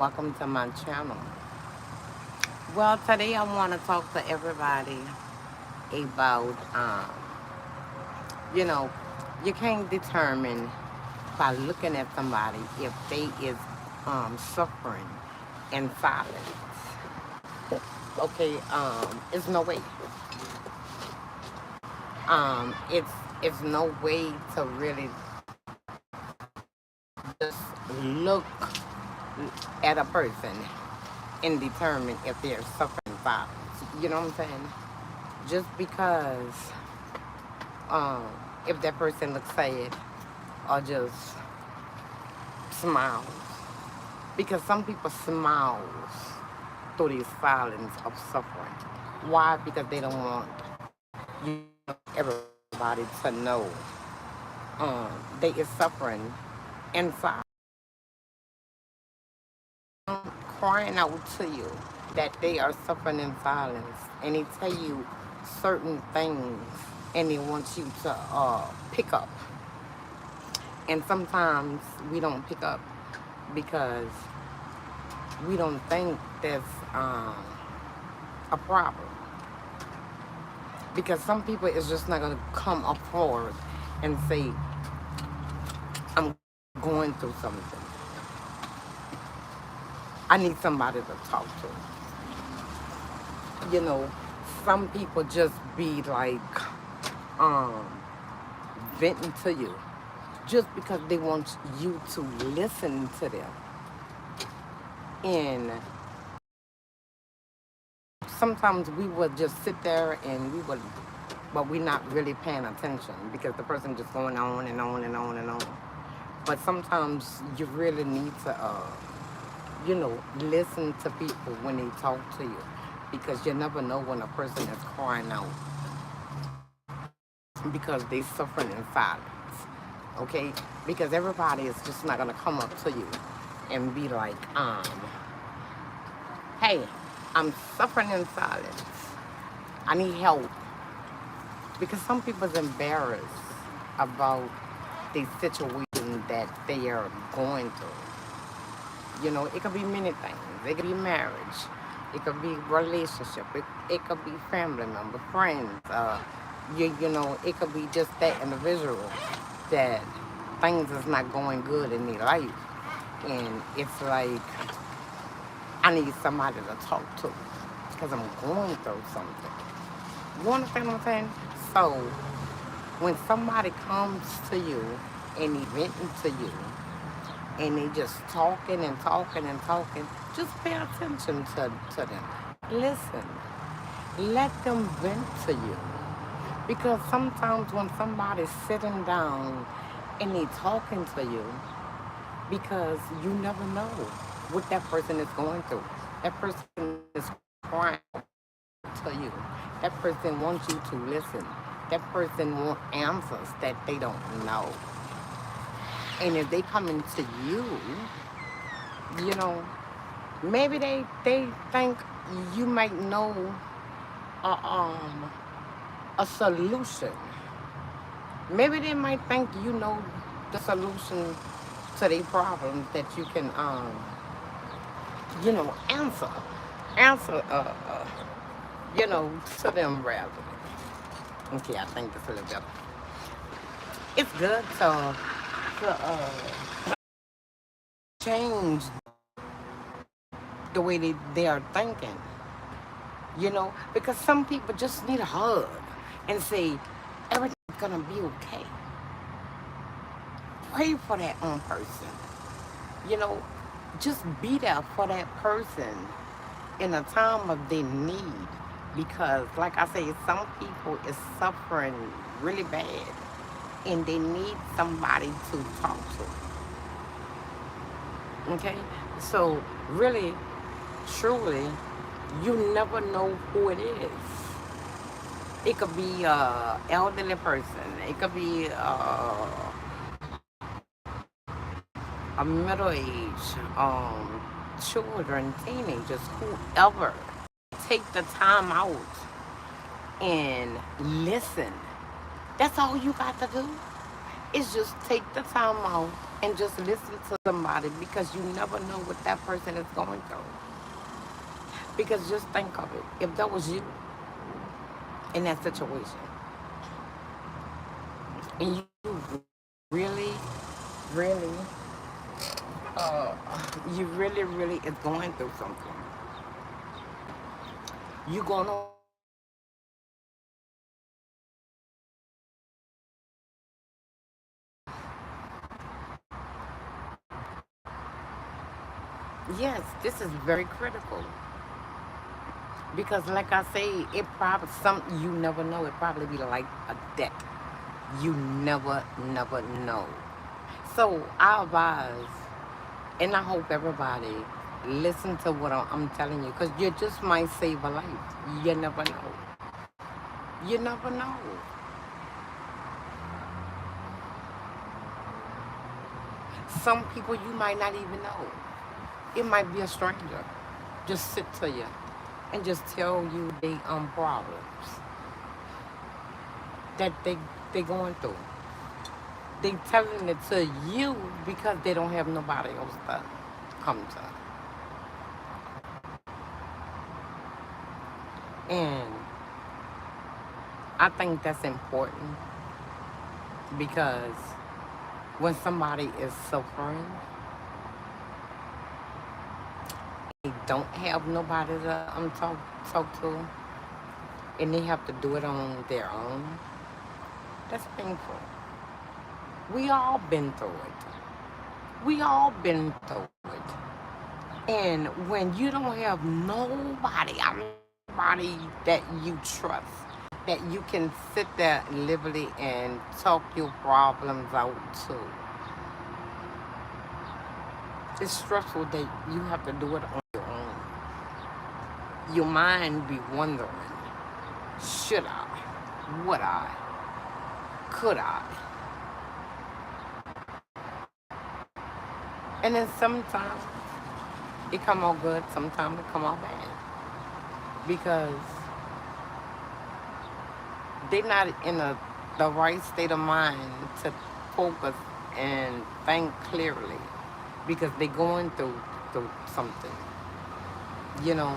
Welcome to my channel. Well, today I want to talk to everybody about, you know, you can't determine by looking at somebody if they is suffering in silence. Okay, it's no way. It's no way to really just look at a person and determine if they're suffering violence. You know what I'm saying? Just because um, if that person looks sad or just smiles. Because some people smiles through these silence of suffering. Why? Because they don't want everybody to know they is suffering inside. Crying out to you that they are suffering in silence, and they tell you certain things and they want you to pick up. And sometimes we don't pick up because we don't think that's a problem. Because some people is just not going to come up forward and say, I'm going through something. I need somebody to talk to. You know, some people just be like um, venting to you just because they want you to listen to them. And sometimes we would just sit there and we would, but we're not really paying attention because the person just going on and on and on and on. But sometimes you really need to, listen to people when they talk to you because you never know when a person is crying out because they suffering in silence. Okay? Because everybody is just not gonna come up to you and be like, hey, I'm suffering in silence. I need help. Because some people's embarrassed about the situation that they are going through. You know, it could be many things. It could be marriage. It could be relationship. It could be family member, friends. It could be just that individual that things is not going good in their life. And it's like, I need somebody to talk to because I'm going through something. You understand what I'm saying? So, when somebody comes to you and they venting to you and they just talking and talking and talking, just pay attention to them. Listen. Let them vent to you. Because sometimes when somebody's sitting down and they talking to you, because you never know what that person is going through. That person is crying to you. That person wants you to listen. That person wants answers that they don't know. And if they come into you, you know, maybe they think you might know a, um, a solution. Maybe they might think you know the solution to their problems that you can, answer, to them rather. Okay, I think that's a little better. It's good to change the way they are thinking, because some people just need a hug and say, everything's gonna be okay. Pray for that one person. You know, just be there for that person in a time of their need. Because, like I say, some people is suffering really bad and they need somebody to talk to. Okay? So, really, truly, you never know who it is. It could be an elderly person. It could be a middle-aged, children, teenagers, whoever. Take the time out and listen. That's all you got to do. It's just take the time out and just listen to somebody because you never know what that person is going through. Because just think of it. If that was you in that situation and you really, really, uh, you really is going through something, you gonna want to talk to somebody Yes, this is very critical because, like I say, it probably some you never know. It probably be like a deck. You never know. So I advise, and I hope everybody listen to what I'm telling you, because you just might save a life. You never know. You never know. Some people you might not even know. It might be a stranger. Just sit to you and just tell you they problems that they going through. They telling it to you because they don't have nobody else to come to. And I think that's important because when somebody is suffering, they don't have nobody to talk to, and they have to do it on their own. That's painful. We all been through it. We all been through it. And when you don't have nobody, I mean nobody that you trust, that you can sit there liberally and talk your problems out to, it's stressful that you have to do it on your own. Your mind be wondering, should I? Would I? Could I? And then sometimes it come out good, sometimes it come out bad. Because they're not in the right state of mind to focus and think clearly because they're going through something, you know.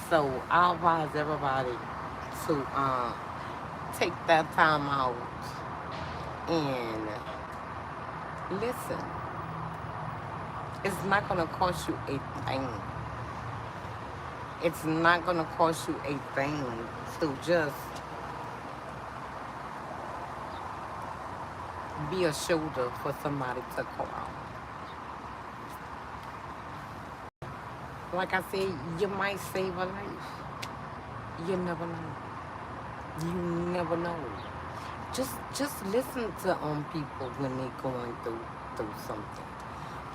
So I advise everybody to take that time out and listen. It's not gonna cost you a thing. It's not gonna cost you a thing to just be a shoulder for somebody to call out. Like I said, you might save a life. You never know. You never know. Just listen to people when they're going through something.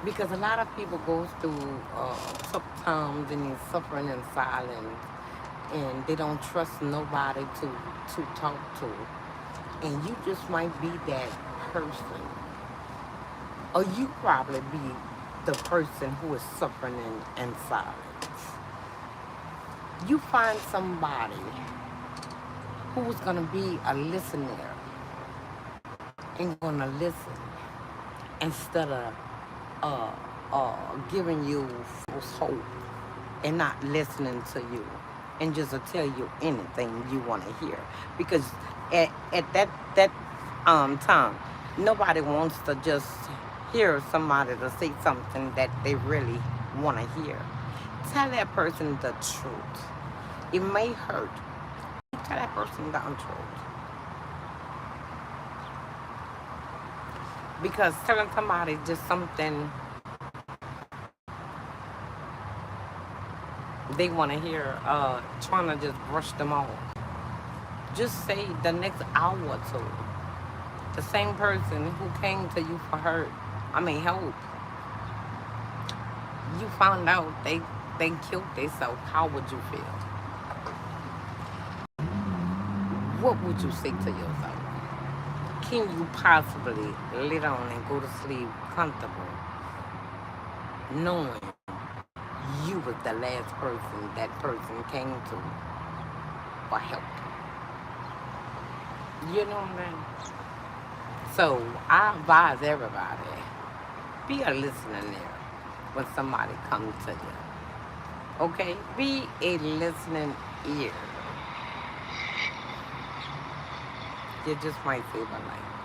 Because a lot of people go through tough times and they're suffering in silence and they don't trust nobody to talk to. And you just might be that person. Or you probably be the person who is suffering in silence. You find somebody who's gonna be a listener and gonna listen instead of uh, giving you false hope and not listening to you and just to tell you anything you want to hear because at that time nobody wants to just hear somebody to say something that they really want to hear. Tell that person the truth. It may hurt. Tell that person the truth. Because telling somebody just something they want to hear, trying to just brush them off. Just say the next hour or two. The same person who came to you for help. You found out they killed themselves. How would you feel? What would you say to yourself? Can you possibly lay down and go to sleep comfortable, knowing you was the last person that person came to for help? You know what I'm saying? So I advise everybody, be a listening ear when somebody comes to you. Okay? Be a listening ear. You just might save a life.